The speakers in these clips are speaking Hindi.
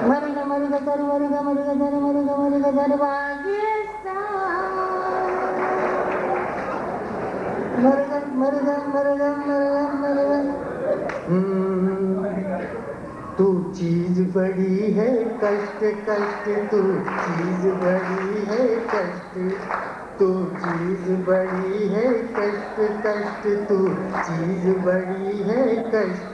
मरुग मरुग दर मरुग मरुग दर मरुग मरुग दर पाकिस्तान मरुग मरुग मरुग मरुग मरुग। तू चीज बड़ी है कष्ट कष्ट, तू चीज बड़ी है कष्ट, तू चीज बड़ी है कष्ट कष्ट, तू चीज बड़ी है कष्ट।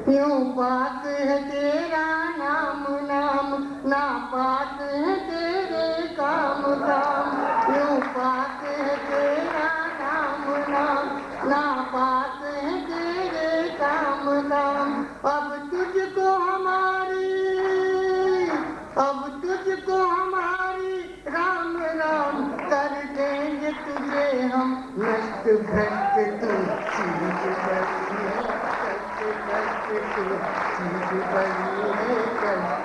यूं पाक है तेरा नाम नाम, ना पाक है तेरे काम काम। यूं पाक है तेरा नाम नाम, ना पाक है तेरे काम काम। अब तुझको हमारी राम राम कर देंगे तुझे हम नष्ट भ्रष्ट। तू चीज बड़ी है कष्ट कष्ट, तू चीज बड़ी है कष्ट,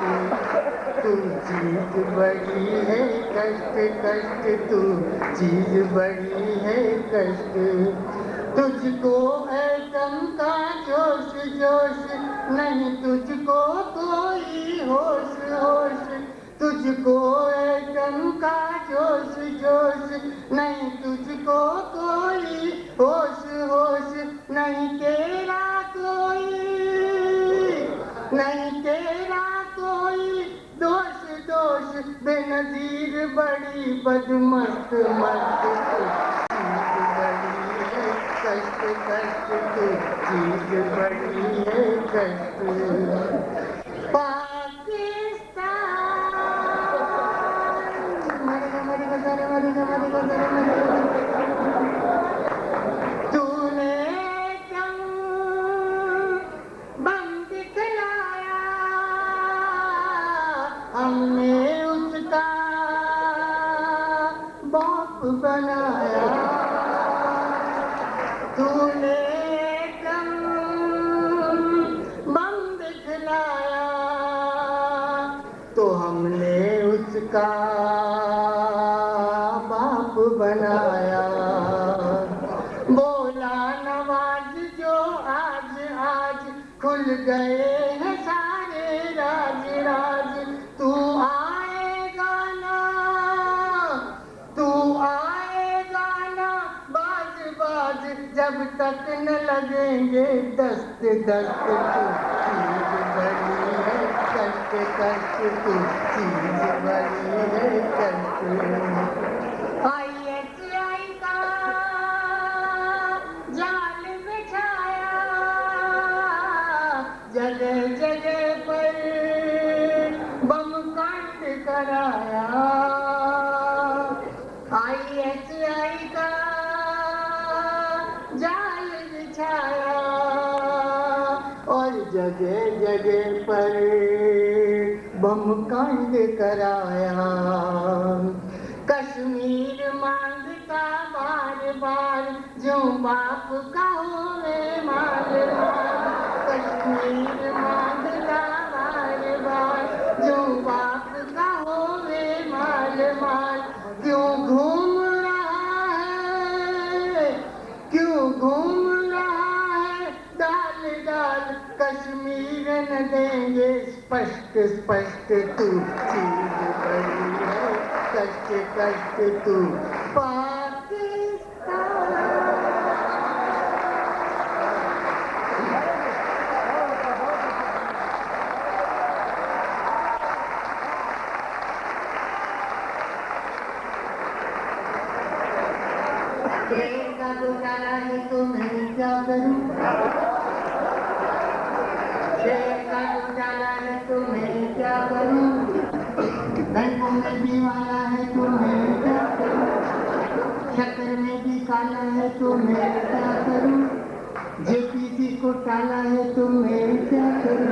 तू चीज बड़ी है कष्ट कष्ट, तू चीज बड़ी है कष्ट। तुझको ऐटम का जोश जोश नहीं, तुझको कोई होश होश, तुझको ऐटम का जोश जोश नहीं, तुझको कोई होश होश नहीं। तेरा कोई नहीं, तेरा कोई दोष दोष बेनजीर बड़ी बदमस्त मस्त। चीज बड़ी है कष्ट कष्ट, तू चीज बड़ी है कष्ट। पाकिस्तान मरेगा मरेगा सारे मरेगा मरेगा सारे मरेगा। तूने जंग बम दिखलाया, हमने उसका बाप बनाया। तूने जंग बम दिखलाया, तो हमने उसका बाप बनाया। बोला नवाज जो आज आज खुल गए हैं सारे राज राज। तू आएगा ना, तू आएगा ना बाज बाज, जब तक न लगेंगे दस्त दस्त। तू चीज बड़ी है कष्ट कष्ट, तू चीज बड़ी है कष्ट। ISI का जाल बिछाया, जगह जगह पर बम कांड कराया। ISI का जाल बिछाया और जगह जगह पर बम कांड कराया। कश्मीर मांगता बार बार, जो बाप का होवे माल माल। कश्मीर मांगता बार बार, जो बाप का होवे माल माल। क्यों घूम रहा है, क्यों घूम रहा है डाल डाल, कश्मीर न देंगे स्पष्ट स्पष्ट। तू चीज बड़ी है कष्ट कष्ट, तू पाकिस्तान। शेर का घोटाला है तो मैं क्या करूं, शेर का घोटाला है तो मैं क्या करूं, बैंकों में भी वाला है तो मैं क्या करूं, शक्कर में भी काला है तो मैं क्या करूं, JPC को टाला है तो मैं क्या करूं।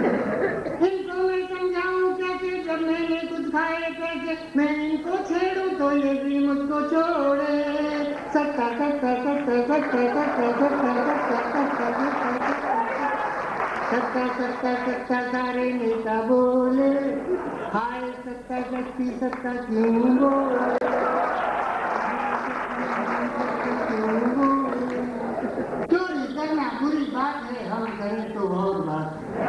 इनको मैं समझाऊं कैसे जब मैंने कुछ खाए कैसे, मैं इनको छेड़ूं तो ये भी मुझको छोड़े। सत्ता सत्ता सत्ता सत्ता सत्ता सत्ता सत्ता सत्ता सत्ता सारे नेता बोले, हाय सत्ता शक्ति सत्ता क्यों बोले। चोरी करना बुरी बात है, हम करें तो बहुत बात है।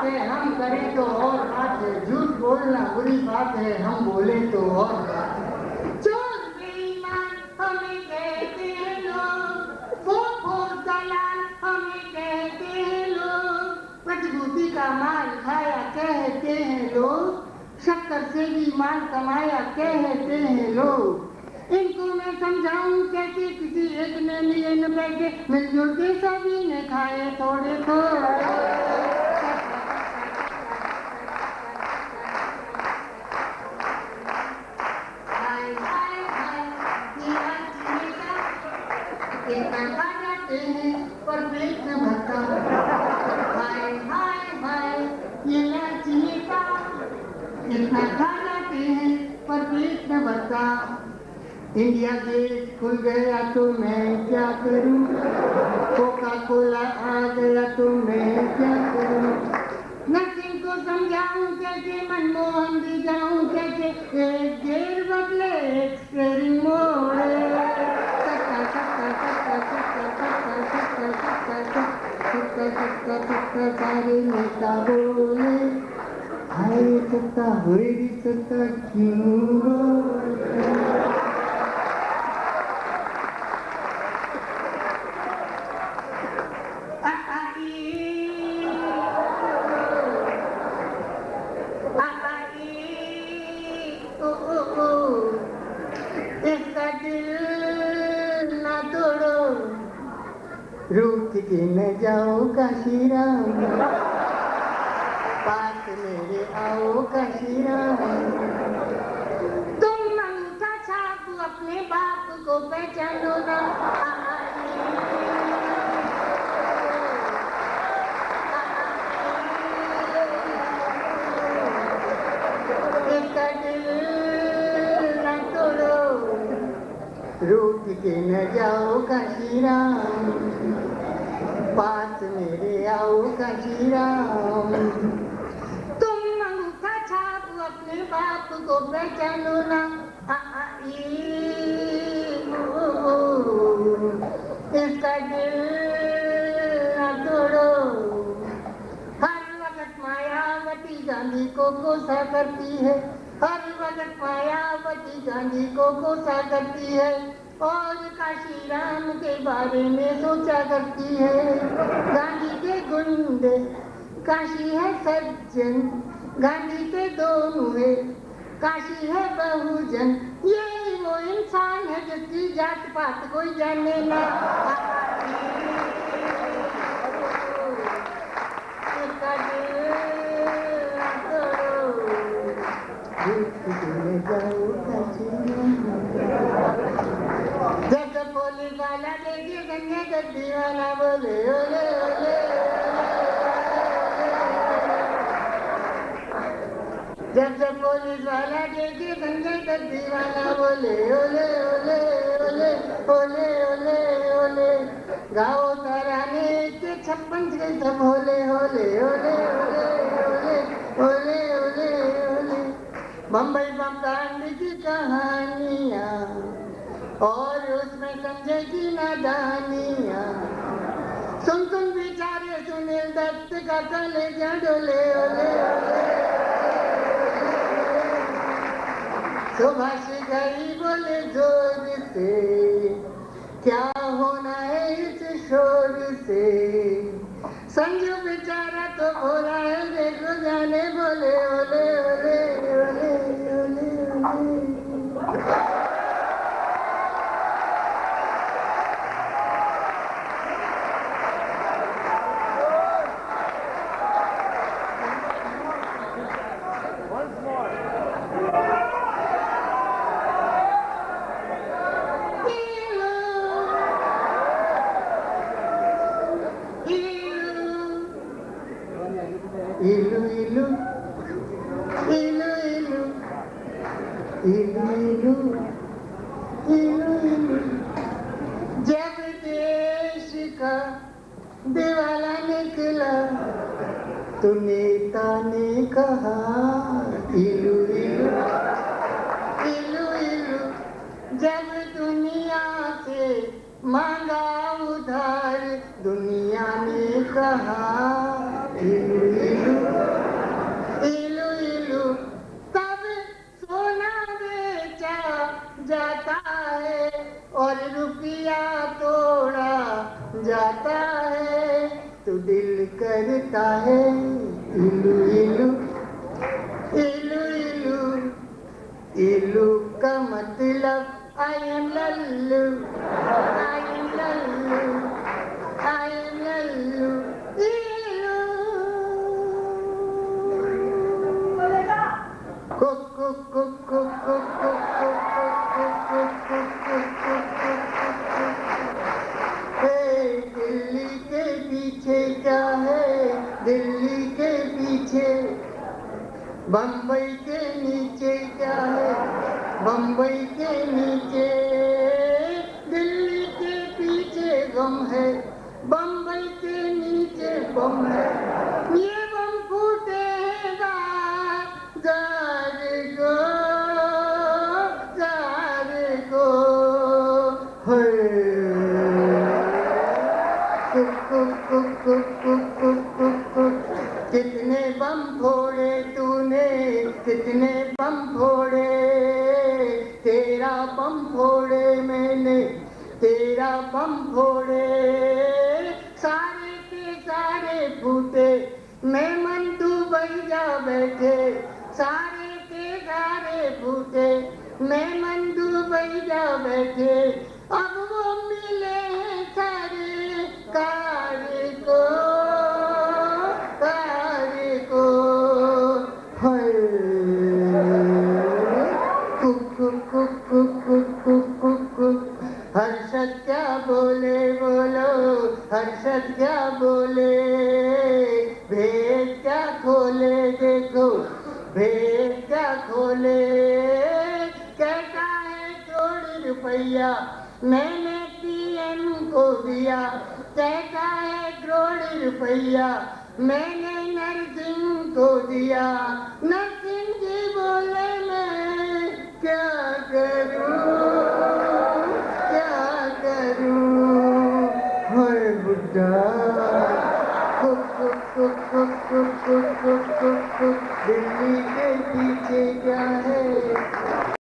बात है, हम करें तो और बात है, झूठ बोलना बुरी बात है, हम बोले तो और बात है। चोर बेईमान हमें कहते हैं लोग, वो दलाल हमें कहते हैं लोग, प्रतिभूति का माल खाया कहते हैं लोग, शक्कर से भी माल कमाया कहते हैं लोग। इनको मैं समझाऊं कैसे, किसी एक ने लिए न पैसे, मिलजुल के सभी ने खाए थोड़े थोड़े। इतना खा जाते हैं पर पेट न भरता, हाय हाय हाय ये लाची का। इतना खा जाते हैं पर पेट न भरता। इंडिया गेट खुल गया तो मैं क्या करूं, कोका कोला आ गया तो मैं क्या करूं। नर्सिंग को समझाऊं कैसे, मनमोहन भी जाऊं कैसे, एक गेर बदले एक स्टीयरिंग मोड़े। सक्का सक्का सक्का सक्का सक्का सक्का सक्का सक्का सक्का सक्का सारे नेता बोले, हाय सत्ता होएगी सत्ता क्यों बोले। इसका दिल ना तोड़ो, रूठ के न जाओ काशी राम, पास मेरे आओ काशी राम। तुम अंगूठा छाप अपने बाप को पहचानो ना, इसका दिल न तोड़ो, रूठ के न जाओ काशी राम, पास मेरे आओ काशी राम। तुम अंगूठा छाप अपने बाप को पहचानो ना, इसका दिल न तोड़ो। हर वक्त मायावती गांधी को कोसा करती है, हर वक्त मायावती गांधी को कोसा करती है, और काशी राम के बारे में सोचा करती है। गांधी के गुंडे, काशी है सज्जन, गांधी के दोनों है, काशी है बहुजन। ये वो इंसान है जिसकी जात पात कोई जाने ना, इसका दिल न तोड़ो, जाओ काशी राम। जब पुलिस वाला देखे गंगे गड्डी वाला बोले ओले ओले, जब पुलिस वाला देखे गंगे गड्डी वाला बोले ओले ओले ओले ओले ओले ओले, गाओ तराने के 56 के सब होले होले ओले ओले ओले ओले ओले ओले। बम्बई बम कांड की कहानियाँ और उसमें संजय की नादानियाँ, सुन सुन बेचारे सुनील दत्त का कलेजा डोले ओले ओले। सुभाष गई बोले जोर से, क्या होना है इस शोर से, संजू बेचारा तो हो रहा है देखो जाने बोले ओले ओले ओले ओले ओले। इलू इलू इलू इलू इलू इलू इलू इलू। जब देश का दिवाला निकला तो नेता ने कहा इलू इलू इलू इलू। जब दुनिया से मांगा उधार दुनिया ने कहा इलू इलू। करता है इलू इलू इलू इलू इलू का मतलब आई एम लल्लू आई एम लल्लू आई एम लल्लू इलू कुक कुक कुक कुक कुक दिल्ली के पीछे क्या है दिल्ली के पीछे बम्बई के नीचे क्या है बम्बई के नीचे दिल्ली के पीछे गम है बम्बई के नीचे बम है ये बम फूटे हैं जारे को कितने बम फोड़े तूने कितने बम फोड़े तेरा बम फोड़े मैंने तेरा बम फोड़े सारे के सारे फूटे मेहमान दुबई जा बैठे सारे के सारे फूटे मेहमान दुबई जा बैठे अब वो मिले हैं सारे कार्य को हाय कुक कुक कुक कुक कुक हर्षद क्या बोले बोलो हर्षद क्या बोले भेद क्या खोले देखो भेद क्या खोले कहता है करोड़ रुपया मैंने पीएम को दिया कहता है करोड़ रुपया मैंने नरसिंह को दिया नरसिंह जी बोले मैं क्या करूं हाय बुड्ढा दिल्ली के पीछे क्या है